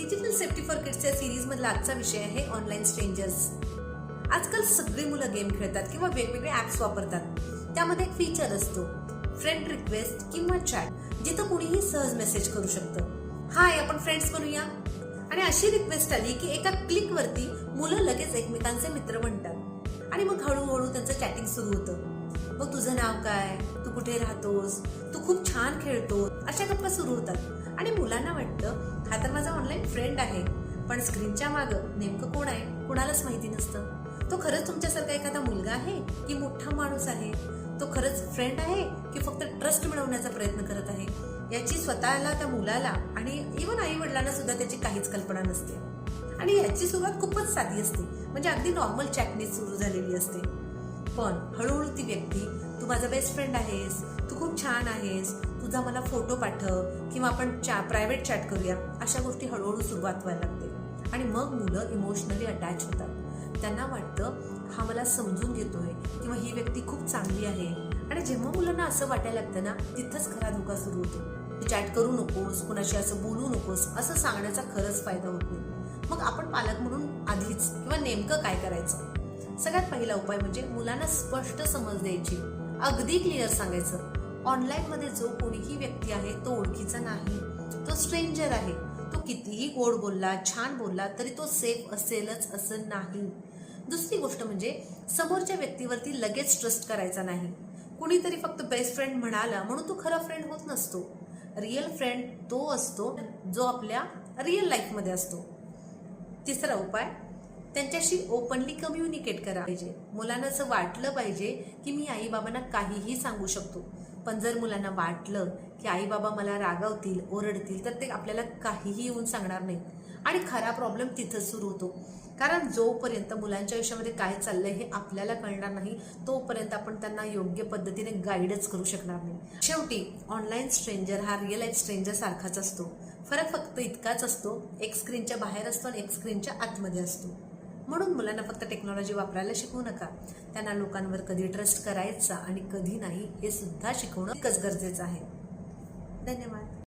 Digital safety for kids या series मधला आजचा विषय आहे ऑनलाईन स्ट्रेंजर्स. आजकाल सगळी मुलं गेम खेळतात किंवा वेगवेगळे ऍप्स वापरतात. त्यामध्ये एक फीचर असतो फ्रेंड रिक्वेस्ट किंवा चॅट, जिथं कुणीही सहज मेसेज करू शकतं. हाय, आपण फ्रेंड्स बनूया. आणि अशी रिक्वेस्ट आली की एका क्लिक वरती मुलं लगेच एकमेकांचे मित्र बनतात आणि मग हळूहळू त्यांचं चॅटिंग सुरू होतं. मग तुझं नाव काय, तू कुठे राहतोस, तू खूप छान खेळतो, अशा गप्पा सुरू होतात. आणि मुलांना वाटतं हा तर माझा ऑनलाईन फ्रेंड आहे, पण स्क्रीनच्या मागं नेमकं कोण आहे कुणालाच माहिती नसतं. तो खरंच तुमच्यासारखा एखादा मुलगा आहे की मोठा माणूस आहे, तो खरंच फ्रेंड आहे की फक्त ट्रस्ट मिळवण्याचा प्रयत्न करत आहे, याची स्वतःला, त्या मुलाला आणि इव्हन आई वडिलांना सुद्धा त्याची काहीच कल्पना नसते. आणि याची सुरुवात खूपच साधी असते, म्हणजे अगदी नॉर्मल चॅटने सुरू झालेली असते. पण हळूहळू ती व्यक्ती, तू माझा बेस्ट फ्रेंड आहेस, तू खूप छान आहेस, तुझा मला फोटो पाठव किंवा आपण प्रायव्हेट चॅट करूया, अशा गोष्टी हळूहळू सुरुवात व्हायला लागते. आणि मग मुलं इमोशनली अटॅच होतात. त्यांना वाटतं हा मला समजून घेतोय किंवा ही व्यक्ती खूप चांगली आहे. आणि जेव्हा मुलांना असं वाटायला लागतं ना, तिथंच खरा धोका सुरू होतो. चॅट करू नकोस, कुणाशी असं बोलू नकोस, असं सांगण्याचा खरंच फायदा होत नाही. मग आपण पालक म्हणून आधीच किंवा नेमकं काय करायचं? सगळ्यात पहिला उपाय म्हणजे मुलांना स्पष्ट समज द्यायची, अगदी क्लिअर सांगायचं. ऑनलाईन मध्ये जो कोणीही व्यक्ती आहे तो ओळखीचा नाही, तो स्ट्रेंजर आहे. तो कितीही गोड बोलला, छान बोलला तरी तो सेफ असेलच असं नाही. दुसरी गोष्ट म्हणजे समोरच्या व्यक्तीवरती लगेच ट्रस्ट करायचा नाही. कुणीतरी फक्त बेस्ट फ्रेंड म्हणाला म्हणून तो खरा फ्रेंड होत नसतो. रिअल फ्रेंड तो असतो जो आपल्या रिअल लाईफ मध्ये असतो. तिसरा उपाय, त्यांच्याशी ओपनली कम्युनिकेट करा पाहिजे. मुलांना असं वाटलं पाहिजे की मी आई बाबांना काहीही सांगू शकतो. पण जर मुलांना वाटलं की आई बाबा मला रागावतील, ओरडतील, तर ते आपल्याला काहीही येऊन सांगणार नाही. आणि खरा प्रॉब्लेम तिथंच सुरू होतो. कारण जोपर्यंत मुलांच्या आयुष्यामध्ये काय चाललंय हे आपल्याला कळणार नाही, तोपर्यंत आपण त्यांना योग्य पद्धतीने गाईडच करू शकणार नाही. शेवटी ऑनलाईन स्ट्रेंजर हा रिअल लाईफ स्ट्रेंजर सारखाच असतो. फरक फक्त इतकाच असतो, एक स्क्रीनच्या बाहेर असतो आणि एक स्क्रीनच्या आतमध्ये असतो. म्हणून मुलांना फक्त टेक्नॉलॉजी वापरायला शिकवू नका, त्यांना लोकांवर कधी ट्रस्ट करायचा आणि कधी नाही हे सुद्धा शिकवणं तितकंच गरजेचं आहे. धन्यवाद.